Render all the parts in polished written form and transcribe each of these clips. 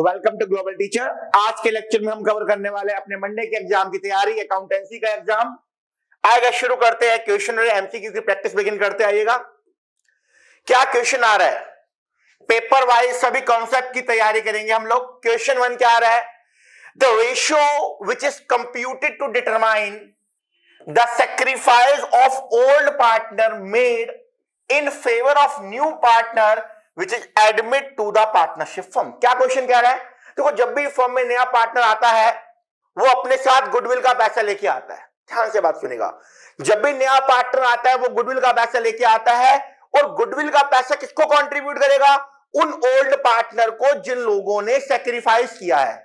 तो welcome to global teacher. आज के लेक्चर में हम कवर करने वाले अपने मंडे के एग्जाम की तैयारी, अकाउंटेंसी का एग्जाम आएगा। शुरू करते हैं क्वेश्चन और एमसीक्यू की प्रैक्टिस बिगिन करते आइएगा। क्या क्वेश्चन आ रहा है, पेपर वाइज सभी कॉन्सेप्ट की तैयारी करेंगे हम लोग। क्वेश्चन 1 क्या आ रहा है, the ratio which is computed to determine the sacrifice of old partner made in favour of new partner which is admit to the partnership firm. क्या क्वेश्चन कह रहा है, देखो जब भी फर्म में नया पार्टनर आता है वो अपने साथ गुडविल का पैसा लेके आता है। ध्यान से बात सुनेगा, जब भी नया पार्टनर आता है वो गुडविल का पैसा लेके आता है और गुडविल का पैसा किसको कंट्रीब्यूट करेगा, उन ओल्ड पार्टनर को जिन लोगों ने सेक्रीफाइस किया है,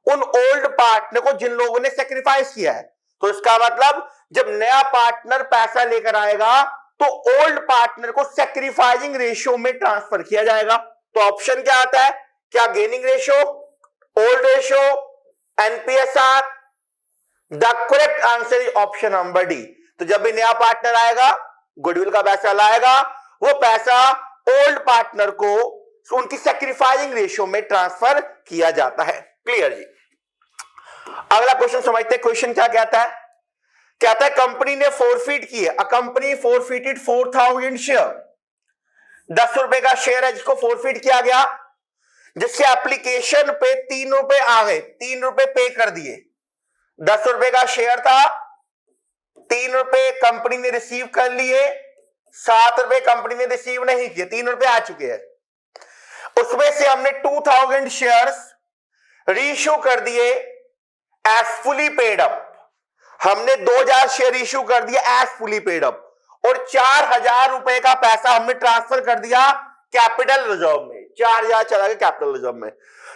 उन ओल्ड पार्टनर को जिन लोगों ने सेक्रीफाइस किया है। तो इसका मतलब जब नया पार्टनर पैसा लेकर आएगा तो ओल्ड पार्टनर को सेक्रीफाइसिंग रेशियो में ट्रांसफर किया जाएगा। तो ऑप्शन क्या आता है, क्या gaining ratio, old ratio, एनपीएसआर? The correct answer is option number D. तो जब भी नया पार्टनर आएगा गुडविल का पैसा लाएगा, वो पैसा ओल्ड पार्टनर को उनकी सेक्रीफाइसिंग रेशियो में ट्रांसफर किया जाता है। क्लियर जी। अगला क्वेश्चन समझते हैं। क्वेश्चन क्या कहता है, कहता है कंपनी ने फोरफीट की है, अ कंपनी फोरफीटेड 4000 शेयर। 10 रुपए का शेयर है जिसको फोरफीट किया गया, जिसके एप्लीकेशन पे 3 रुपए आ गए, 3 रुपए पे कर दिए। 10 रुपए का शेयर था, 3 रुपए कंपनी ने रिसीव कर लिए, 7 रुपए कंपनी ने रिसीव नहीं किए, 3 रुपए आ चुके हैं। उसमें से हमने 2000 शेयर्स रीइश्यू कर दिए एज फुली पेड अप। हमने 2000 शेयर इश्यू कर दिया एज फुली पेड अप और 4000 रुपए का पैसा हमने ट्रांसफर कर दिया कैपिटल रिजर्व में। 4000 चला गया कैपिटल रिजर्व में।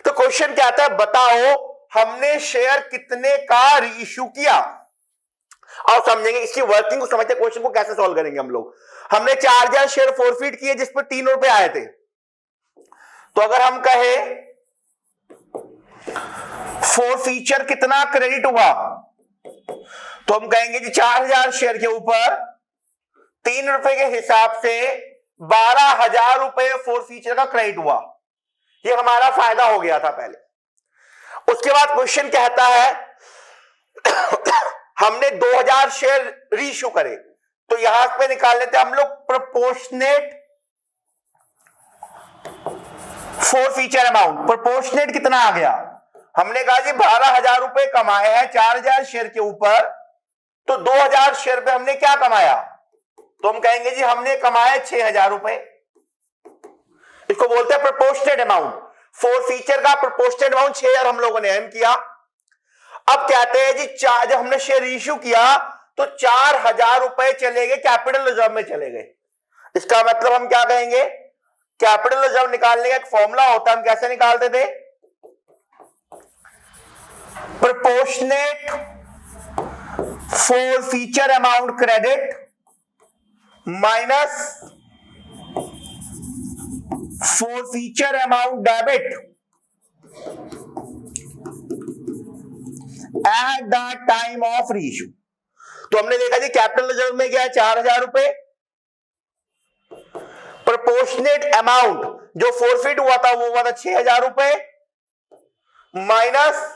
तो क्वेश्चन क्या आता है, बताओ हमने शेयर कितने का रीइश्यू किया। और समझेंगे इसकी वर्किंग को, समझते क्वेश्चन को कैसे सॉल्व करेंगे हम लोग। हमने 4000 शेयर फोरफीट किए जिस पर 3 रुपए आए थे। तो अगर हम कहे फोरफीचर कितना क्रेडिट हुआ, तो हम कहेंगे कि 4000 शेयर के ऊपर 3 रुपए के हिसाब से 12000 रुपए फोरफीचर का क्रेडिट हुआ। ये हमारा फायदा हो गया था पहले। उसके बाद क्वेश्चन कहता है हमने 2000 शेयर रीइश्यू करे, तो यहां पे निकाल लेते हम लोग प्रोपोर्शनेट फोरफीचर अमाउंट। प्रोपोर्शनेट कितना आ गया, हमने कहा जी 12000 रुपए कमाए हैं 4000 शेयर के ऊपर, तो 2000 शेयर पे हमने क्या कमाया, तो हम कहेंगे जी हमने कमाए 6000 रुपए। इसको बोलते हैं प्रोपोर्शनेट अमाउंट। फोरफीचर का प्रोपोर्शनेट अमाउंट 6000 हम लोगों ने अहम किया। अब कहते हैं जी जब हमने शेयर इश्यू किया तो 4000 रुपए चले गए कैपिटल रिजर्व में चले गए। इसका मतलब हम क्या कहेंगे, कैपिटल रिजर्व निकालने का एक फॉर्मूला होता है, हम कैसे निकालते थे, proportionate forfeiture amount credit minus forfeiture amount debit at the time of reissue. तो हमने देखा जी कैपिटल रिजर्व में गया 4000 रुपए, प्रोपोर्शनेट अमाउंट जो फोरफीट हुआ था वो हुआ था 6000 रुपए, माइनस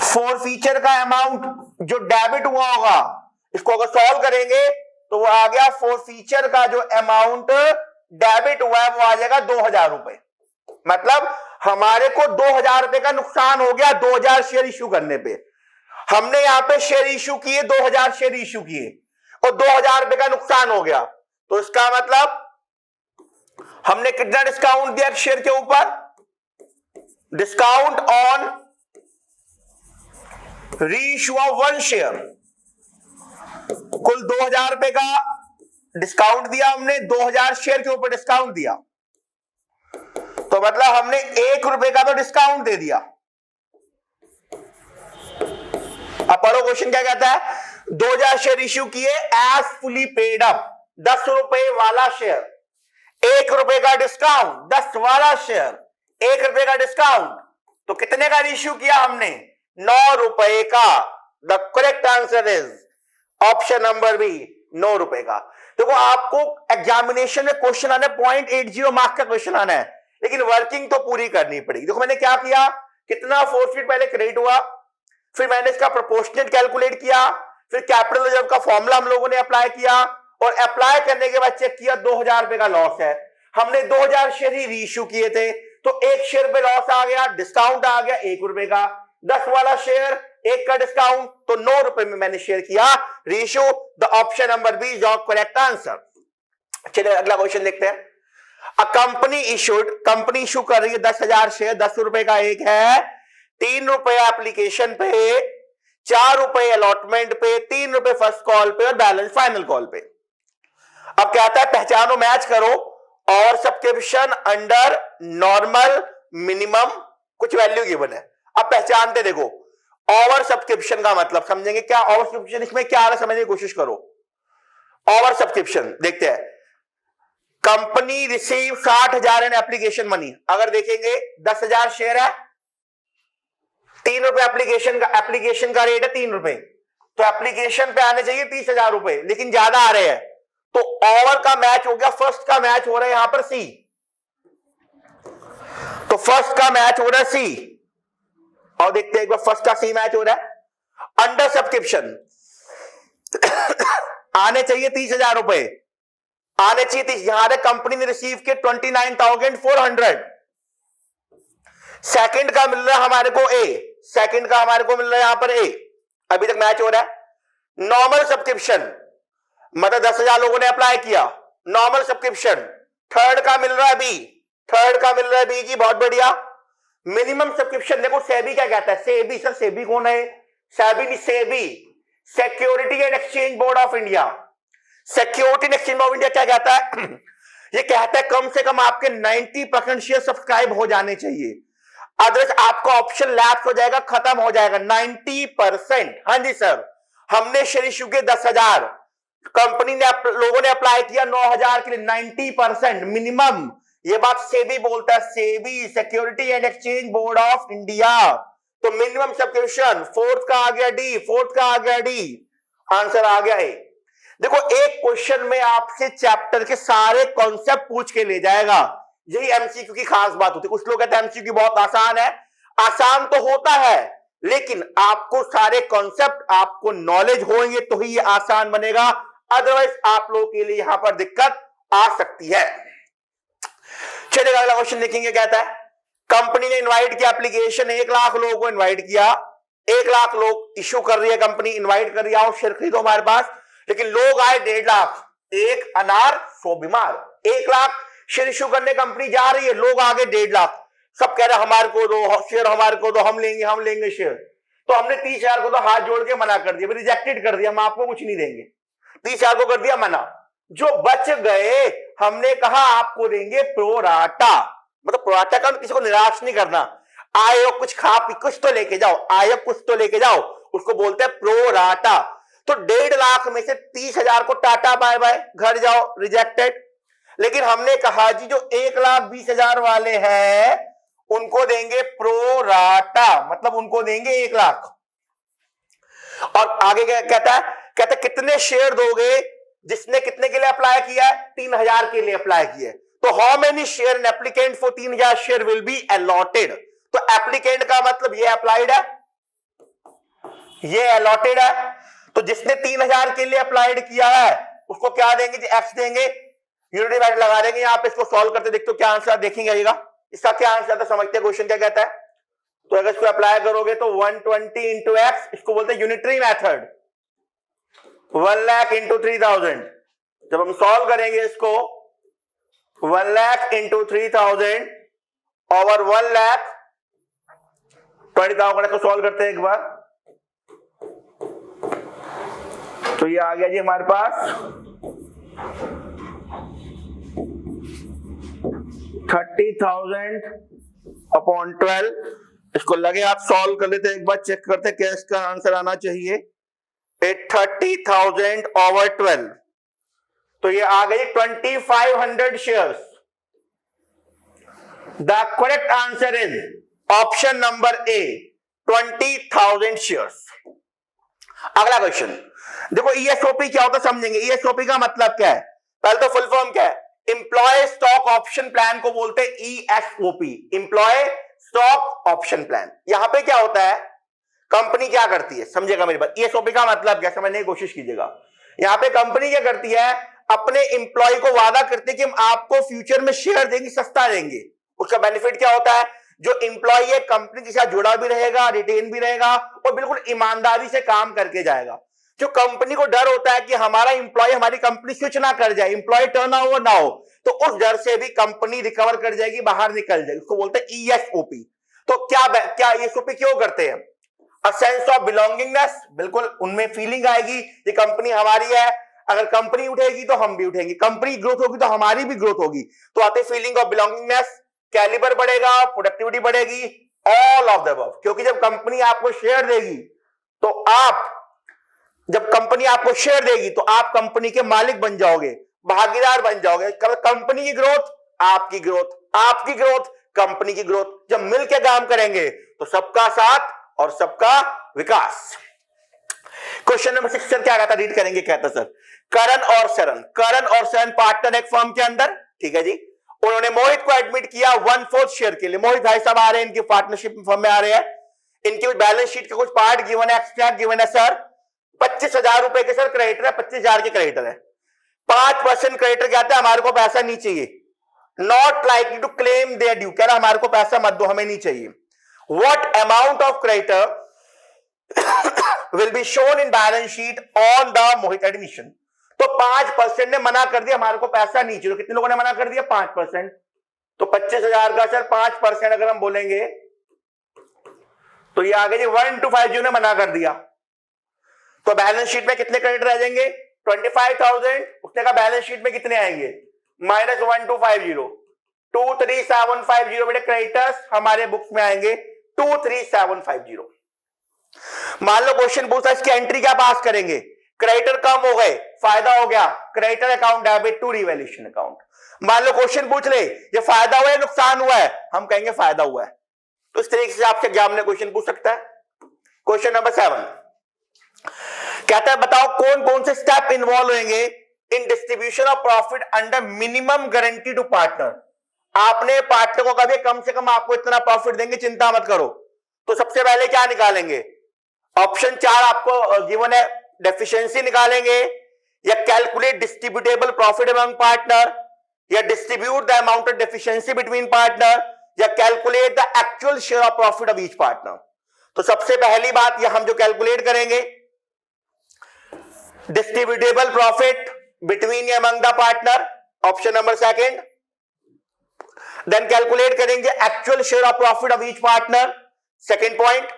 फोरफीचर का अमाउंट जो डेबिट हुआ होगा। इसको अगर सॉल्व करेंगे तो वो आ गया, फोरफीचर का जो अमाउंट डेबिट हुआ है वो आ जाएगा 2000 रुपए। मतलब हमारे को 2000 रुपए का नुकसान हो गया 2000 शेयर इश्यू करने पे। हमने यहां पे शेयर इश्यू किए, 2000 शेयर इश्यू किए और 2000 रुपए का नुकसान हो गया। तो इसका मतलब हमने कितना डिस्काउंट दिया शेयर के ऊपर, discount on reissue of 1 share, कुल 2000 रुपए का डिस्काउंट दिया हमने, 2000 शेयर के ऊपर डिस्काउंट दिया, तो मतलब हमने 1 रुपए का तो डिस्काउंट दे दिया। अब पढ़ो क्वेश्चन क्या कहता है, 2000 शेयर इश्यू किए एज फुली पेड अप, 10 रुपए वाला शेयर, 1 रुपए का डिस्काउंट, 10 वाला शेयर, 1 रुपए का डिस्काउंट, तो कितने का इश्यू किया हमने, 9 रुपए का। The correct answer is option number B, 9 रुपए का। देखो आपको एग्जामिनेशन में क्वेश्चन आना है 0.80 मार्क्स का क्वेश्चन आना है, लेकिन वर्किंग तो पूरी करनी पड़ेगी। देखो मैंने क्या किया, कितना फोरफीट पहले क्रेडिट हुआ, फिर मैंने इसका प्रोपोर्शनेट कैलकुलेट किया, फिर कैपिटल रिजर्व का फॉर्मूला हम लोगों ने अप्लाई किया, और अप्लाई करने के बाद चेक किया 2000 रुपए का लॉस है। हमने 2000 शेयर ही रीइश्यू किए थे, तो 1 शेयर पे लॉस आ गया, डिस्काउंट आ गया 1 रुपए का, 10 वाला शेयर 1 का डिस्काउंट, तो 9 रुपए में मैंने शेयर किया reissue. The option number B is your correct answer. चलिए अगला क्वेश्चन देखते हैं। A company issued, company issue कर रही है 10,000 शेयर, 10 रुपए का एक है, 3 रुपए एप्लीकेशन पे, 4 रुपए अलॉटमेंट पे, 3 रुपए फर्स्ट कॉल पे और बैलेंस फाइनल कॉल पे। अब कहता है पहचानो मैच करो और सब्सक्रिप्शन अंडर नॉर्मल मिनिमम कुछ वैल्यू गिवन है। अब पहचानते देखो, ओवर सब्सक्रिप्शन का मतलब समझेंगे क्या, ओवर सब्सक्रिप्शन इसमें क्या आ रहा है समझने की कोशिश करो। ओवर सब्सक्रिप्शन देखते हैं, कंपनी रिसीव 60,000 इन एप्लीकेशन मनी। अगर देखेंगे 10,000 शेयर है, 3 रुपए एप्लीकेशन का रेट है 3 रुपए, तो एप्लीकेशन पे आने चाहिए 30,000 रुपए, लेकिन ज्यादा आ रहे हैं, तो ओवर का मैच हो गया, फर्स्ट का मैच हो रहा है यहां पर सी, तो फर्स्ट का मैच हो रहा है सी। और देखते हैं एक बार, फर्स्ट का सी मैच हो रहा है। अंडर सब्सक्रिप्शन आने चाहिए 30,000 रुपए, आने चाहिए 30, यहां कंपनी ने रिसीव के 29,400, सेकंड का मिल रहा है हमारे को ए, सेकंड का हमारे को मिल रहा है यहां पर ए, अभी तक मैच हो रहा है। नॉर्मल सब्सक्रिप्शन मतलब 10,000 लोगों ने अप्लाई किया, नॉर्मल सब्सक्रिप्शन थर्ड का मिल रहा है बी, थर्ड का मिल रहा है बी जी, बहुत बढ़िया। मिनिमम सब्सक्रिप्शन देखो, सेबी क्या कहता है, सेबी, सर सेबी कौन है, SEBI security and exchange board of India. Security and exchange board of India क्या कहता है, ये कहता है कम से कम आपके 90% शेयर सब्सक्राइब हो जाने चाहिए, अदरवाइज आपका ऑप्शन लैप्स हो जाएगा, खत्म हो जाएगा। 90%, हाँ जी सर, हमने शेयर इश्यू के 10,000, कंपनी ने लोगों ने अप्लाई किया 9,000 के लिए, 90% मिनिमम, ये बात सेबी बोलता है, SEBI security and exchange board of India. तो मिनिमम सब्सक्रिप्शन, फोर्थ का आ गया डी, फोर्थ का आ गया डी, आंसर आ गया ए। देखो एक क्वेश्चन में आपसे चैप्टर के सारे कॉन्सेप्ट पूछ के ले जाएगा, यही एमसीक्यू की खास बात होती है। कुछ लोग कहते हैं एमसीक्यू बहुत आसान है, आसान तो होता है, लेकिन आपको सारे कॉन्सेप्ट, आपको नॉलेज होंगे तो ही ये आसान बनेगा, अदरवाइज आप लोगों के लिए यहां पर दिक्कत आ सकती है। चलिए अगला क्वेश्चन देखेंगे, कहता है कंपनी ने इनवाइट किया एप्लीकेशन, 1 लाख लोगों को इनवाइट किया, 1 लाख लोग इश्यू कर रही है कंपनी, इनवाइट कर रही है, आओ शेयर खरीदो हमारे पास, लेकिन लोग आए 1.5 लाख, एक अनार 100 बीमार। 1 लाख शेयर इश्यू करने कंपनी जा रही है, लोग आगे 1.5 लाख, सब कह रहे हमारे को दो शेयर, हमारे को दो, हम लेंगे शेयर। तो हमने 30,000 को तो हाथ जोड़ के मना कर दिया, रिजेक्टेड कर दिया, हम आपको कुछ नहीं देंगे, 30,000 को कर दिया मना। जो बच गए हमने कहा आपको देंगे प्रोराटा, मतलब प्रोराटा का किसी को निराश नहीं करना, आए हो कुछ खा पी कुछ तो लेके जाओ, आए हो कुछ तो लेके जाओ, उसको बोलते हैं प्रोराटा। तो 1.5 लाख में से 30,000 को टाटा बाय बाय, घर जाओ, रिजेक्टेड। लेकिन हमने कहा जी जो 1,20,000 वाले हैं उनको देंगे प्रोराटा, मतलब उनको देंगे 1 लाख। और आगे क्या कहता है, कहता है कितने शेयर दोगे जिसने कितने के लिए अप्लाई किया है, 3,000 के लिए अप्लाई किया है। तो how many share an applicant for 3,000 share will be allotted. तो एप्लीकेंट का मतलब ये अप्लाइड है, ये अलॉटेड है। तो जिसने 3,000 के लिए अप्लाइड किया है उसको क्या देंगे, एक्स देंगे, यूनिट डिवाइड लगा देंगे। यहां पे इसको सॉल्व करते देखते हो क्या आंसर देखेंगे आएगा, इसका क्या आंसर था समझते हैं, क्वेश्चन क्या कहता है। तो अगर इसको अप्लाई करोगे तो 120 इंटू एक्स, इसको बोलते हैं यूनिटरी मेथड, 1 लाख इंटू 3,000। जब हम सॉल्व करेंगे इसको 1 लाख इंटू 3,000 ओवर 1 लाख 20,000 को सॉल्व करते हैं एक बार, तो ये आ गया जी हमारे पास 30,000 अपॉन 12। इसको लगे आप सॉल्व कर लेते, एक बार चेक करते क्या इसका आंसर आना चाहिए, 30,000 ओवर 12, तो ये आ गई 2,500 shares. The correct answer is option number A, 20,000 shares. अगला क्वेश्चन देखो, ईएसओपी क्या होता है समझेंगे। ईएसओपी का मतलब क्या है, पहले तो फुल फॉर्म क्या है, इंप्लॉय स्टॉक ऑप्शन प्लान को बोलते हैं ESOP, employee stock option plan. यहां पे क्या होता है, कंपनी क्या करती है, समझेगा मेरी बात। ESOP का मतलब क्या, समझने की कोशिश कीजिएगा। यहां पे कंपनी क्या करती है, अपने इंप्लॉय को वादा करती है कि हम आपको फ्यूचर में शेयर देंगे, सस्ता देंगे। उसका बेनिफिट क्या होता है, जो इंप्लॉय है कंपनी के साथ जुड़ा भी रहेगा, रिटेन भी रहेगा और बिल्कुल ईमानदारी से काम करके जाएगा। जो कंपनी को डर होता है कि हमारा इंप्लॉय हमारी कंपनी स्विच ना कर जाए, इंप्लॉय टर्नओवर ना हो, तो उस डर से भी कंपनी रिकवर कर जाएगी, बाहर निकल जाएगी। उसको बोलते हैं ESOP। तो क्या ESOP क्यों करते हैं, अ सेंस ऑफ बिलोंगिंगनेस, बिल्कुल उनमें फीलिंग आएगी ये कंपनी हमारी है, अगर कंपनी उठेगी तो हम भी उठेंगे, कंपनी ग्रोथ होगी तो हमारी भी ग्रोथ होगी, तो आते फीलिंग ऑफ बिलोंगिंगनेस, कैलिबर बढ़ेगा, प्रोडक्टिविटी बढ़ेगी, ऑल ऑफ द अबव। क्योंकि जब कंपनी आपको शेयर देगी तो जब कंपनी आपको शेयर देगी तो आप कंपनी के मालिक बन जाओगे, भागीदार बन जाओगे। कंपनी की ग्रोथ, आपकी ग्रोथ, आपकी ग्रोथ, कंपनी की ग्रोथ, जब मिलकर काम करेंगे तो सबका साथ और सबका विकास। क्वेश्चन नंबर 6 सर क्या कहता, रीड करेंगे, कहता सर करण और शरण पार्टनर एक फर्म के अंदर, ठीक है जी। उन्होंने मोहित को एडमिट किया 1/4 शेयर के लिए। मोहित भाई साहब आ रहे हैं, इनकी पार्टनरशिप फर्म में आ रहे हैं, इनके बैलेंस शीट का कुछ पार्ट गिवन है, एक्सट्रैक्ट गिवन है सर। 25,000 रुपए के सर क्रेडिटर है, 25,000 के क्रेडिटर है। 5% क्रेडिटर कहते हैं हमारे को पैसा नहीं चाहिए, not likely to claim their due, कह रहा हमारे को पैसा मत दो, हमें नहीं चाहिए। What amount of creditor will be shown in balance sheet on the Mohit admission. तो 5% ने मना कर दिया, हमारे को पैसा नहीं चाहिए। तो कितने लोगों ने मना कर दिया, 5%। तो 25,000 का सर 5% अगर हम बोलेंगे तो ये आगे जी 1250 ने मना कर दिया। तो बैलेंस शीट में कितने क्रेडिट रह जाएंगे, 25,000। उसने कहा बैलेंस शीट में कितने आएंगे, -1250, 23750 बेटे क्रेडिटर्स हमारे बुक्स में आएंगे 23750। मान लो क्वेश्चन पूछा इसकी एंट्री क्या पास करेंगे, क्रेडिटर कम हो गए, फायदा हो गया, creditor account debit to revaluation account. मान लो क्वेश्चन पूछ ले ये फायदा हुआ है नुकसान हुआ है, हम कहेंगे फायदा हुआ है। तो इस तरीके से आपसे एग्जाम में क्वेश्चन पूछ सकता है। क्वेश्चन नंबर 7 कहता है बताओ कौन कौन से स्टेप इन्वॉल्व होंगे in distribution of profit under minimum guarantee to partner. आपने पार्टनर को कभी कम से कम आपको इतना प्रॉफिट देंगे, चिंता मत करो। तो सबसे पहले क्या निकालेंगे, ऑप्शन 4 आपको गिवन है, डेफिशिएंसी निकालेंगे, या calculate distributable profit among partner, या distribute the amount of deficiency between partner, या calculate the actual share of profit of each partner. तो सबसे पहली बात ये हम जो कैलकुलेट करेंगे, distributable profit between among the partner, option number 2। Then calculate करेंगे actual share of profit of each partner, second point.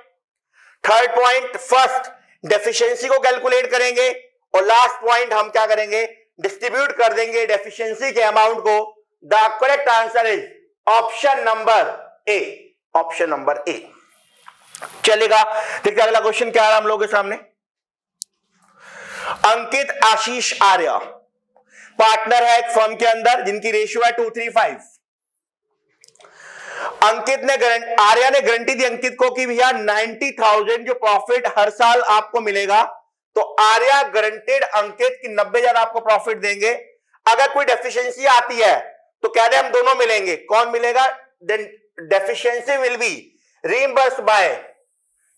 Third point first deficiency को कैलकुलेट करेंगे, और लास्ट पॉइंट हम क्या करेंगे, डिस्ट्रीब्यूट कर देंगे डेफिशिएंसी के अमाउंट को। The correct answer is option number A, option number ए। चलेगा, देखिए अगला क्वेश्चन क्या आ रहा हम लोगों के सामने। अंकित आशीष आर्य पार्टनर है एक फर्म के अंदर जिनकी रेशियो है 2:3:5। अंकित ने आर्या ने गारंटी दी अंकित को कि भैया 90,000 जो प्रॉफिट हर साल आपको मिलेगा। तो आर्या गारंटेड अंकित की 90,000 आपको प्रॉफिट देंगे। अगर कोई डेफिशिएंसी आती है तो कह दे हम दोनों मिलेंगे, कौन मिलेगा, deficiency will be reimbursed by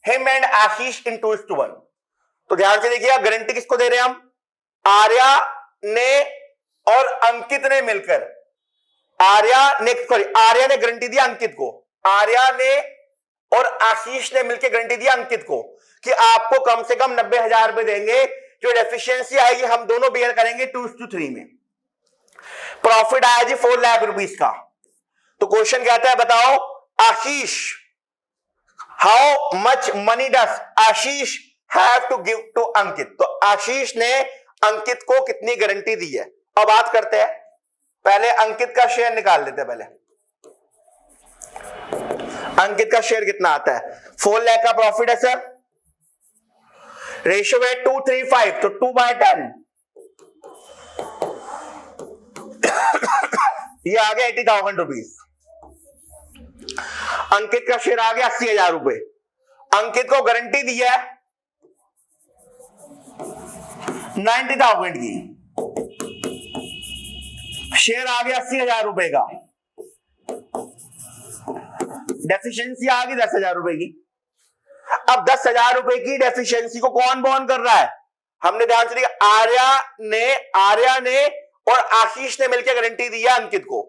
him and Ashish in 2:1। तो ध्यान से देखिएगा, गारंटी किसको दे रहे हैं हम, आर्या ने और अंकित ने मिलकर। आर्या ने गारंटी दिया अंकित को, आर्या ने और आशीष ने मिलकर गारंटी दिया अंकित को कि आपको कम से कम 90,000 रुपए देंगे। जो डेफिशिएंसी आएगी हम दोनों बेयर करेंगे 2:3 में। प्रॉफिट आया जी 4 लाख रुपीस का। तो क्वेश्चन कहता है बताओ Ashish, how much money does Ashish have to give to Ankit. तो आशीष ने अंकित को कितनी गारंटी दी है। अब बात करते हैं, पहले अंकित का शेयर निकाल लेते हैं। पहले अंकित का शेयर कितना आता है, 4 लाख का प्रॉफिट है सर, रेशियो है 2:3:5, तो 2/10 ये आ गया 80,000 रुपीज। अंकित का शेयर आ गया 80,000 रुपए। अंकित को गारंटी दी है 90,000 की, शेयर आ गया 80,000 रुपए का, डेफिशिएंसी आ गई 10,000 रुपए की। अब 10,000 रुपए की डेफिशिएंसी को कौन बॉन्ड कर रहा है? हमने ध्यान से देखा, आर्या ने और आशीष ने मिलकर गारंटी दिया अंकित को।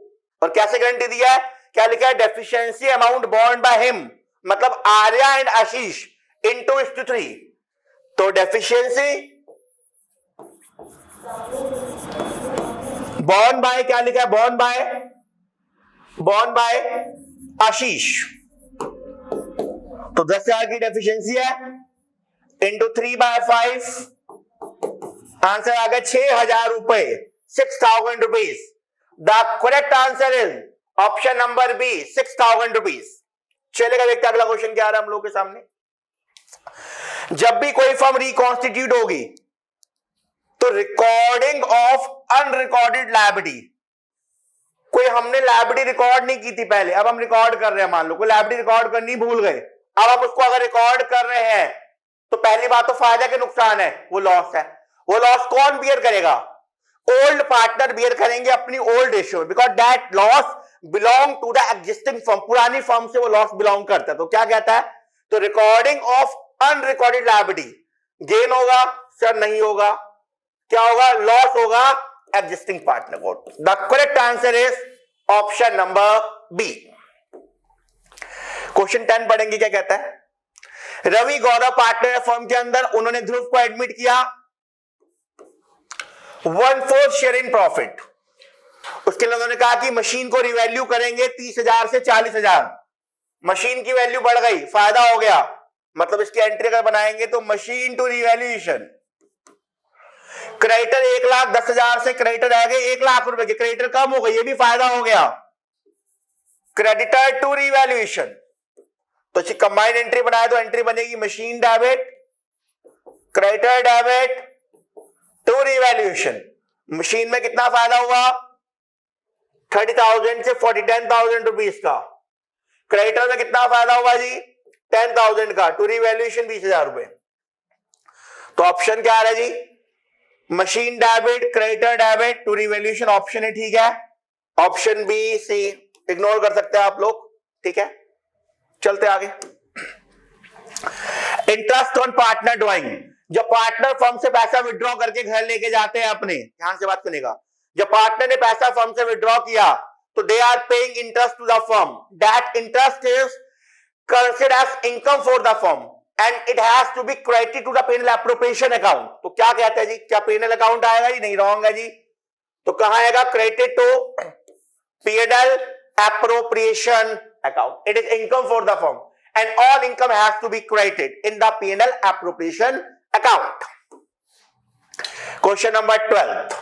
और कैसे गारंटी दिया है? क्या लिखा है? Deficiency amount bond by him, मतलब आर्या एंड आशीष इनटू 3। तो डेफिशिएंसी बॉन्ड बाय, क्या लिखा है? बॉन्ड बाय आशीष। तो 10,000 की डेफिशिएंसी है इंटू 3/5, आंसर आ गया 6,000 रुपए, 6,000 rupees. The correct answer is option number B, 6,000 rupees. चलेगा, देखते अगला क्वेश्चन क्या आ रहा है हम लोग के सामने। जब भी कोई फर्म रिकॉन्स्टिट्यूट होगी तो रिकॉर्डिंग ऑफ अनरिकॉर्डेड लायबिलिटी, कोई हमने लायबिलिटी रिकॉर्ड नहीं की थी पहले, अब हम रिकॉर्ड कर रहे हैं। मान लो कोई लायबिलिटी रिकॉर्ड करनी भूल गए, अब हम उसको अगर रिकॉर्ड कर रहे हैं तो पहली बात तो फायदा के नुकसान है, वो लॉस है। वो लॉस कौन बियर करेगा? ओल्ड पार्टनर बियर करेंगे अपनी ओल्ड रेशियो में, because that loss belong to the existing firm, पुरानी फर्म से वो लॉस बिलोंग करता है। तो क्या कहता है? तो recording of unrecorded liability, gain होगा सर? नहीं होगा। क्या होगा? लॉस होगा एग्जिस्टिंग पार्टनर को। The correct answer is option number B. Question 10 पढ़ेंगे, क्या कहता है? रवि गौरव पार्टनर फर्म के अंदर, उन्होंने ध्रुव को एडमिट किया 1/4 शेयर इन प्रॉफिट। उसके लिए उन्होंने कहा कि मशीन को रिवैल्यू करेंगे 30,000 से 40,000। मशीन की वैल्यू बढ़ गई, फायदा हो गया, मतलब इसकी एंट्री अगर बनाएंगे तो मशीन टू रिवैल्यूएशन, क्रेडिटर 1,10,000 से क्रेडिटर आ गए 1,00,000 रुपए के, क्रेडिटर कम हो गए, ये भी फायदा हो गया। क्रेडिटर टू रिवैल्यूएशन, तो इसकी कंबाइंड एंट्री बनाए तो एंट्री बनेगी machine debit, creditor debit to revaluation. Machine में कितना फायदा हुआ? 30,000 से 10,000 रुपीज का। क्रेडिटर में कितना फायदा हुआ जी? 10,000 का। टू रिवैल्यूएशन 20,000 रुपए। तो ऑप्शन क्या आ रहा है जी? Machine debit, creditor debit to revaluation, option है, ठीक है। ऑप्शन बी, सी इग्नोर कर सकते हैं आप लोग, ठीक है। चलते आगे। इंटरेस्ट ऑन पार्टनर ड्रॉइंग, जब पार्टनर फर्म से पैसा विड्रॉ करके घर लेके जाते हैं अपने, ध्यान से बात सुनेगा, जब पार्टनर ने पैसा फर्म से विड्रॉ किया तो they are paying interest to the firm, that interest is considered as income for the firm and it has to be credited to the PNL appropriation account. तो क्या कहते हैं जी? क्या पेनल अकाउंट आएगा जी? नहीं, रॉन्ग है जी। तो कहां आएगा? Credited to PNL appropriation account. It is income for the firm and all income has to be credited in the P&L appropriation account. Question number 12.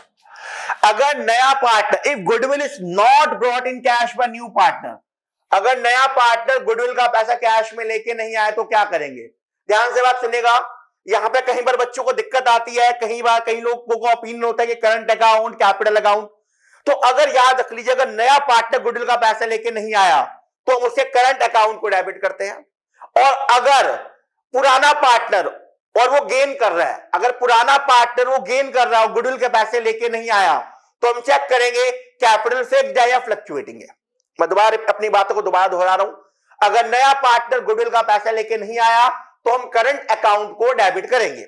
अगर नया partner, if goodwill is not brought in cash by new partner, अगर नया partner goodwill का पैसा cash में लेके नहीं आए तो क्या करेंगे? ध्यान से बात सुनेगा। यहां पे कहीं बार बच्चों को दिक्कत आती है, कहीं बार कई लोगों को ओपिनियन होता है कि करंट अकाउंट, कैपिटल अकाउंट। तो अगर याद रख लीजिए, अगर नया पार्टनर गुडविल का पैसा लेके नहीं आया तो हम उसके करंट अकाउंट को डेबिट करते हैं। और अगर पुराना पार्टनर और वो गेन कर रहा है, अगर पुराना पार्टनर वो गेन कर रहा है और गुडविल के पैसे लेके नहीं आया तो हम चेक करेंगे कैपिटल फिक्स्ड है या फ्लक्चुएटिंग है। मैं दोबारा अपनी बातों को दोबारा दोहरा रहा हूं, अगर नया पार्टनर गुडविल का पैसा लेके नहीं आया तो हम करंट अकाउंट को डेबिट करेंगे।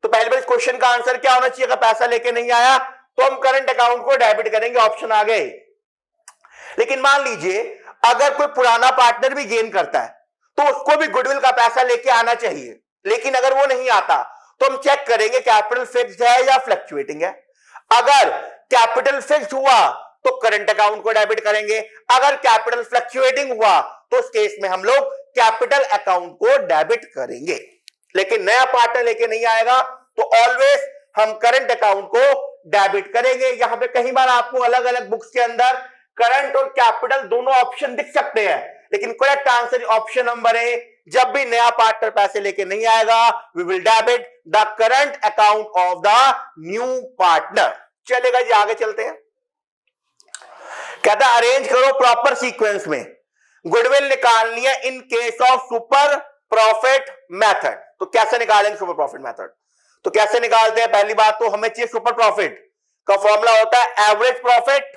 तो पहले बार इस क्वेश्चन का आंसर क्या होना चाहिए? अगर पैसा लेके नहीं आया तो हम करंट अकाउंट को डेबिट करेंगे, ऑप्शन आ गए। लेकिन मान लीजिए अगर कोई पुराना पार्टनर भी गेन करता है तो उसको भी गुडविल का पैसा लेके आना चाहिए, लेकिन अगर वो नहीं आता तो हम चेक करेंगे कैपिटल फिक्स्ड है या फ्लक्चुएटिंग है। अगर कैपिटल फिक्स्ड हुआ तो करंट अकाउंट को डेबिट करेंगे, अगर कैपिटल फ्लक्चुएटिंग हुआ तो उस केस में हम लोग कैपिटल अकाउंट को डेबिट करेंगे। लेकिन नया पार्टनर लेके नहीं आएगा तो ऑलवेज हम करंट अकाउंट को डेबिट करेंगे। यहां पे कई बार आपको अलग अलग बुक्स के अंदर करंट और कैपिटल दोनों ऑप्शन दिख सकते हैं, लेकिन correct answer option number A, जब भी नया पार्टनर पैसे लेके नहीं आएगा we will debit the current account of the new partner. चलेगा जी, आगे चलते हैं। कहता है अरेंज करो प्रॉपर सीक्वेंस में गुडविल निकालनी है in case of super profit method. तो कैसे निकालेंगे सुपर प्रॉफिट मेथड? तो कैसे निकालते हैं? पहली बात तो हमें चाहिए सुपर प्रॉफिट का फॉर्मूला होता है एवरेज प्रॉफिट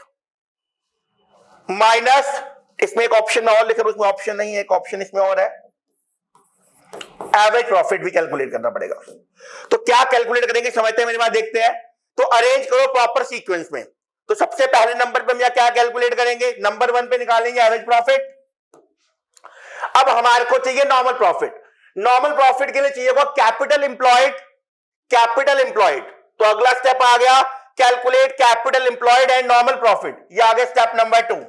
माइनस, इसमें एक ऑप्शन में और लिख रहा हूं, उसमें ऑप्शन नहीं है, एक ऑप्शन इसमें और है, एवरेज प्रॉफिट भी कैलकुलेट करना पड़ेगा। तो क्या कैलकुलेट करेंगे समझते हैं, मेरी बात देखते हैं। तो अरेंज करो प्रॉपर सीक्वेंस में। तो सबसे पहले नंबर पे हम क्या कैलकुलेट करेंगे, नंबर 1 पे निकालेंगे एवरेज प्रॉफिट। अब हमारे को चाहिए नॉर्मल प्रॉफिट। नॉर्मल प्रॉफिट के लिए चाहिए होगा कैपिटल एम्प्लॉयड, कैपिटल एम्प्लॉयड। तो अगला स्टेप आ गया calculate capital employed and normal profit. ये आ गया step number 2,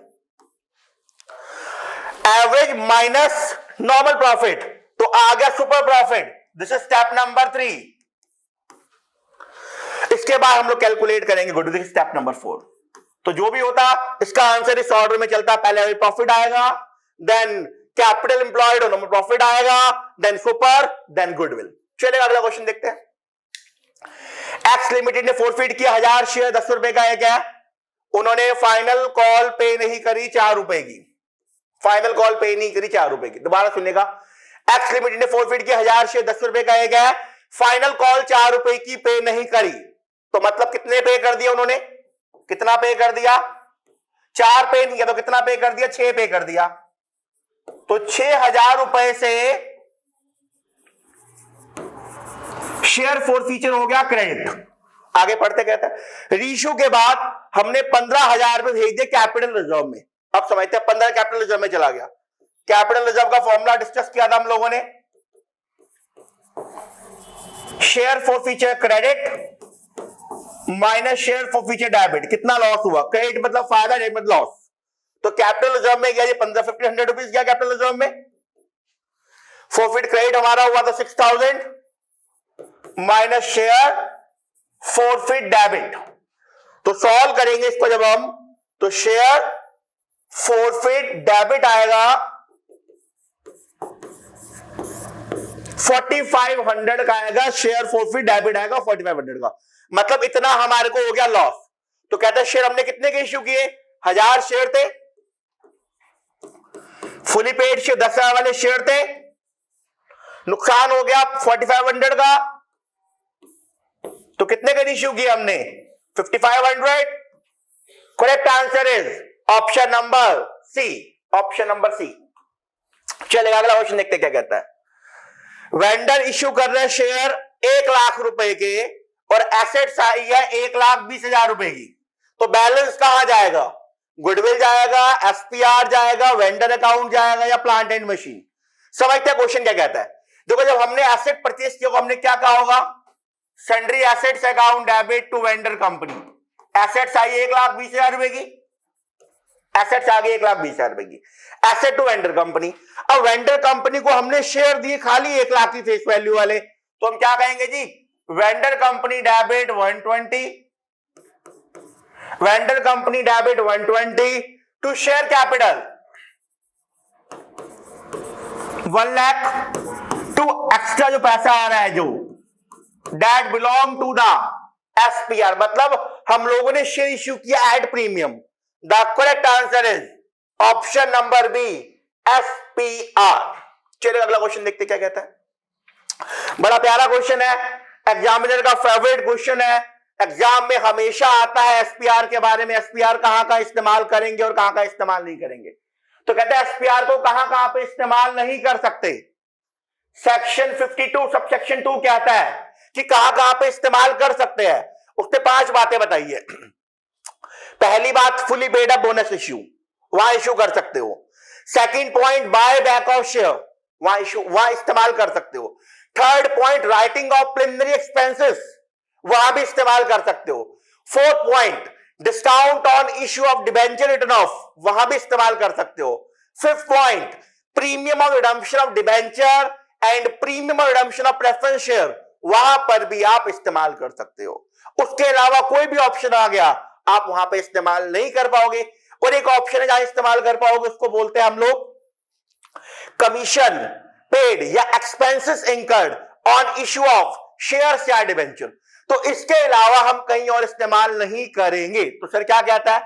average minus normal profit, तो आ गया super profit. This is step number 3। इसके बाद हम लोग कैलकुलेट करेंगे गुडविल स्टेप नंबर 4। तो जो भी होता इसका आंसर इस ऑर्डर में चलता, पहले एवरेज प्रॉफिट आएगा, देन कैपिटल एम्प्लॉयड और नॉर्मल प्रॉफिट आएगा, देन सुपर, देन गुडविल। चलिए अगला क्वेश्चन देखते हैं। एक्स लिमिटेड ने फोरफिट किया 1000 शेयर, 10 रुपए का एक है। उन्होंने फाइनल कॉल पे नहीं करी 4 रुपए की, फाइनल कॉल पे नहीं करी 4 रुपए की। दोबारा सुनिएगा, एक्स लिमिटेड ने फोरफिट किया 1000 शेयर, 10 रुपए का एक है। फाइनल कॉल 4 रुपए की पे नहीं करी, तो मतलब कितने पे कर दिया उन्होंने, कितना पे कर दिया, 4 पे नहीं किया तो कितना पे कर दिया, 6 पे कर दिया। तो 6000 रुपए से शेयर फोरफीचर हो गया क्रेडिट। आगे पढ़ते कहते हैं रीशू के बाद हमने 15,000 रुपए भेज दिए कैपिटल रिजर्व में। अब समझते हैं 15 कैपिटल रिजर्व में चला गया। कैपिटल रिजर्व का फॉर्मूला डिस्कस किया था हम लोगों ने, share forfeiture credit minus share forfeiture debit. कितना लॉस हुआ, क्रेडिट मतलब फायदा, डेबिट मतलब लॉस। तो कैपिटल रिजर्व में गया ये 15,50 रुपीज गया कैपिटल रिजर्व में। फोरफिट क्रेडिट हमारा हुआ था 6,000 माइनस शेयर फोरफिट डेबिट। तो सॉल्व करेंगे इसको जब हम, तो शेयर फोरफिट डेबिट आएगा 4500 का आएगा, शेयर फोरफिट डेबिट आएगा 4500 का। मतलब इतना हमारे को हो गया लॉस। तो कहते हैं शेयर हमने कितने के इश्यू किए, 1000 शेयर थे, फुली पेड शेयर 10,000 वाले शेयर थे, नुकसान हो गया 4500 का। तो कितने का इश्यू किया हमने, 5500। Correct answer is option number C, option number C. चलेगा अगला क्वेश्चन देखते क्या कहता है। वेंडर इश्यू कर रहे हैं शेयर 1 लाख रुपए के और एसेट्स आई है 1,20,000 रुपए की। तो बैलेंस कहां जाएगा, गुडविल जाएगा, एसपीआर जाएगा, वेंडर अकाउंट जाएगा या प्लांट एंड मशीन। समझते हैं क्वेश्चन क्या कहता है। देखो जब हमने एसेट परचेज किया हमने क्या कहा होगा, sundry assets account debit to vendor company. Assets आई 1,20,000 रुपए की, एसेट्स आ गई 1,20,000 रुपए की, एसेट टू वेंडर कंपनी। अब वेंडर कंपनी को हमने शेयर दिए खाली 1 लाख की फेस वैल्यू वाले, तो हम क्या कहेंगे जी, vendor company debit 120, vendor company debit 120 to share capital 1 lakh to extra जो पैसा आ रहा है जो that belong to the SPR. मतलब हम लोगों ने शेयर इश्यू किया at premium. The correct answer is option number B, SPR. चलिए अगला क्वेश्चन देखते क्या कहता है। बड़ा प्यारा क्वेश्चन है, एग्जामिनर का फेवरेट क्वेश्चन है, एग्जाम में हमेशा आता है एसपीआर के बारे में, एसपीआर कहां का इस्तेमाल करेंगे और कहां का इस्तेमाल नहीं करेंगे। तो कहते हैं एसपीआर को कहां कहां पे इस्तेमाल नहीं कर सकते। सेक्शन 52 सबसेक्शन 2 कहता है कि कहां कहां पे इस्तेमाल कर सकते हैं। उसने 5 बातें बताइए। पहली बात fully paid up bonus issue, वहां इश्यू कर सकते हो। Second point buy back of share, वहां इस्तेमाल कर सकते हो। Third point writing of preliminary expenses, वहां भी इस्तेमाल कर सकते हो। Fourth point discount on issue of debenture return of, वहां भी इस्तेमाल कर सकते हो। Fifth point premium of redemption of debenture and premium of redemption of preference share, वहां पर भी आप इस्तेमाल कर सकते हो। उसके अलावा कोई भी ऑप्शन आ गया आप वहां पे इस्तेमाल नहीं कर पाओगे। और एक ऑप्शन है जहां इस्तेमाल कर पाओगे, उसको बोलते हैं हम लोग कमीशन पेड या expenses incurred on issue of shares या डिबेंचर। तो इसके अलावा हम कहीं और इस्तेमाल नहीं करेंगे। तो सर क्या कहता है,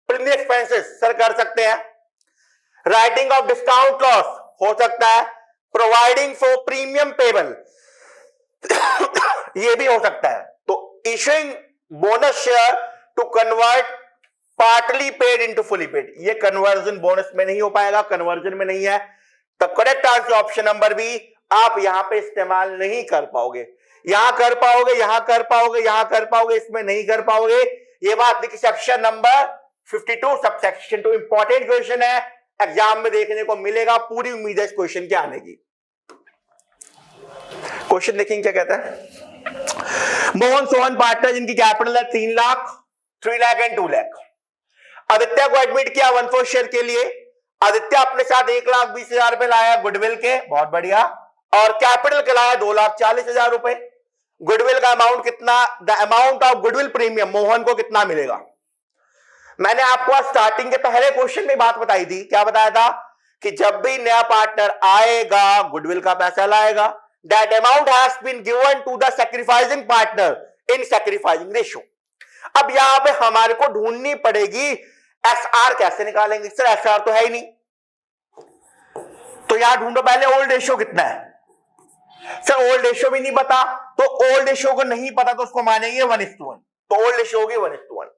प्रीमियम एक्सपेंसेस सर कर सकते हैं, राइटिंग ऑफ डिस्काउंट लॉस हो सकता है, प्रोवाइडिंग फॉर प्रीमियम पेबल ये भी हो सकता है। तो issuing bonus share to convert partly paid into fully paid. ये कन्वर्जन बोनस में नहीं हो पाएगा, कन्वर्जन में नहीं है, तो correct answer option number B. आप यहां पे इस्तेमाल नहीं कर पाओगे, यहां कर पाओगे, यहां कर पाओगे, यहां कर पाओगे, इसमें नहीं कर पाओगे। ये बात देखिए section number 52 subsection 2 important question है, एग्जाम में देखने को मिलेगा, पूरी उम्मीद है इस क्वेश्चन के आने की। क्वेश्चन देखेंगे क्या कहता है। मोहन सोहन पार्टनर जिनकी कैपिटल है 3 लाख, 3 लाख एंड 2 लाख। आदित्य को एडमिट किया 1/4 शेयर के लिए। आदित्य अपने साथ 1,20,000 रुपए लाया गुडविल के, बहुत बढ़िया, और कैपिटल के लाया 2,40,000 रुपए। गुडविल का अमाउंट कितना, the amount of goodwill premium Mohan को कितना मिलेगा। मैंने आपको स्टार्टिंग के पहले क्वेश्चन में बात बताई थी, क्या बताया था कि जब भी नया पार्टनर आएगा गुडविल का पैसा लाएगा। That amount has been given to the sacrificing partner in sacrificing ratio. अब यहां पे हमारे को ढूंढनी पड़ेगी एसआर कैसे निकालेंगे। सर एसआर तो है ही नहीं, तो यहां ढूंढो पहले ओल्ड रेशियो कितना है। सर ओल्ड रेशियो भी नहीं पता, तो ओल्ड रेशियो को नहीं पता तो उसको मानेंगे 1:1, तो ओल्ड रेशियो होगी 1:1।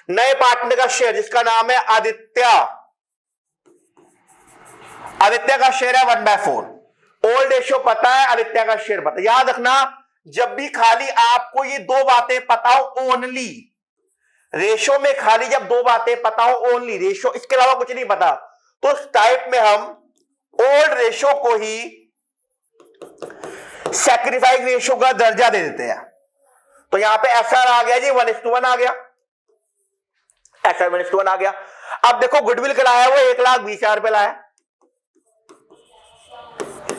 नए पार्टनर का शेयर जिसका नाम है आदित्य, आदित्य का शेयर है 1/4। ओल्ड रेशियो पता है, आदित्य का शेयर पता है। याद रखना जब भी खाली आपको ये दो बातें पता हो, ओनली रेशियो में खाली जब दो बातें पता हो, ओनली रेशियो, इसके अलावा कुछ नहीं पता, तो उस टाइप में हम ओल्ड रेशियो को ही सैक्रिफाइस रेशियो का दर्जा दे देते हैं। तो यहां पे एसआर आ गया जी 1:1 आ गया, एसआर 1:1 आ गया। अब देखो गुडविल का लाया वो 1,20,000 रुपए लाया,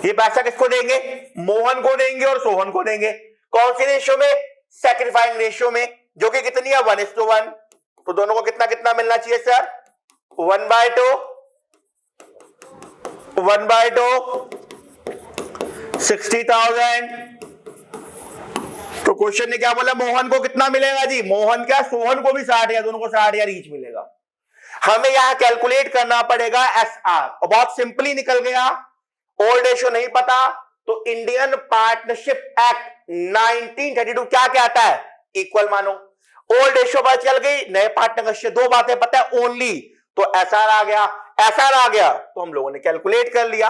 ये पैसा किसको देंगे, मोहन को देंगे और सोहन को देंगे। कौन सी रेशियो में, सैक्रिफाइंग रेशियो में, जो कि कितनी है 1:1। तो दोनों को कितना कितना मिलना चाहिए सर, 1/2, 1/2, 60,000। तो क्वेश्चन ने क्या बोला, मोहन को कितना मिलेगा जी, मोहन क्या सोहन को भी 60,000, दोनों को 60,000 ईच मिलेगा। हमें यहां कैलकुलेट करना पड़ेगा एसआर, और बहुत सिंपली निकल गया। ओल्ड रेशियो नहीं पता तो इंडियन पार्टनरशिप एक्ट 1932 क्या कहता है, इक्वल मानो। ओल्ड रेशियो पता चल गई, नए पार्टनर का शेयर, दो बातें पता है ओनली, तो एसआर आ गया। एसआर आ गया तो हम लोगों ने कैलकुलेट कर लिया।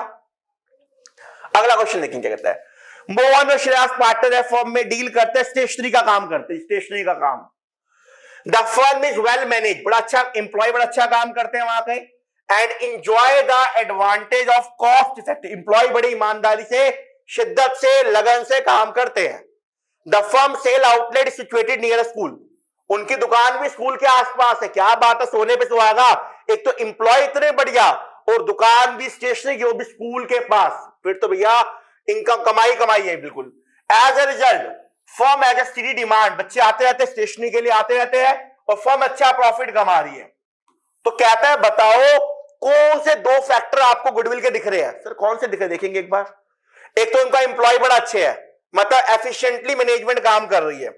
अगला क्वेश्चन देखेंगे क्या कहता है। मोहन और श्रेयस पार्टनर है, फर्म में डील करते हैं, स्टेशनरी का काम करते हैं, स्टेशनरी का काम। The firm is well manage, बड़ा अच्छा एम्प्लॉय, बड़ा अच्छा काम करते हैं वहां के, and enjoy the advantage of cost effective, employ बड़ी ईमानदारी से, शिद्दत से, लगन से काम करते हैं। The firm sale outlet situated near school, उनकी दुकान भी स्कूल के आसपास है। क्या बात है, सोने पे सुहागा, एक तो एम्प्लॉय इतने बढ़िया और दुकान भी स्टेशनरी की, वो भी स्कूल के पास, फिर तो भैया इनकम कमाई कमाई है बिल्कुल। Has a result firm has a steady demand, बच्चे आते रहते हैं स्टेशनरी के लिए, आते रहते हैं, और फर्म अच्छा प्रॉफिट कमा रही है। तो कहता है बताओ कौन से दो फैक्टर आपको गुडविल के दिख रहे हैं। सर कौन से दिख रहे, देखेंगे एक बार। एक तो उनका एम्प्लॉय बड़ा अच्छे है, मतलब एफिशिएंटली मैनेजमेंट काम कर रही है,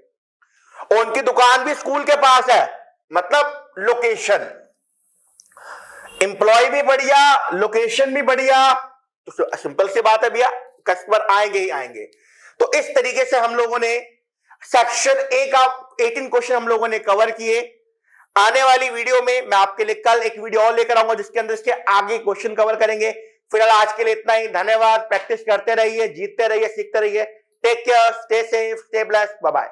उनकी दुकान भी स्कूल के पास है, मतलब लोकेशन, एम्प्लॉय भी बढ़िया, लोकेशन भी बढ़िया, तो सिंपल सी बात है भैया कस्टमर आएंगे ही आएंगे। तो इस तरीके से हम लोगों ने सेक्शन ए का 18 क्वेश्चन हम लोगों ने कवर किए। आने वाली वीडियो में मैं आपके लिए कल एक वीडियो और लेकर आऊंगा जिसके अंदर इसके आगे क्वेश्चन कवर करेंगे। फिलहाल आज के लिए इतना ही, धन्यवाद। प्रैक्टिस करते रहिए, जीतते रहिए, सीखते रहिए। Take care, stay safe, stay blessed, bye bye.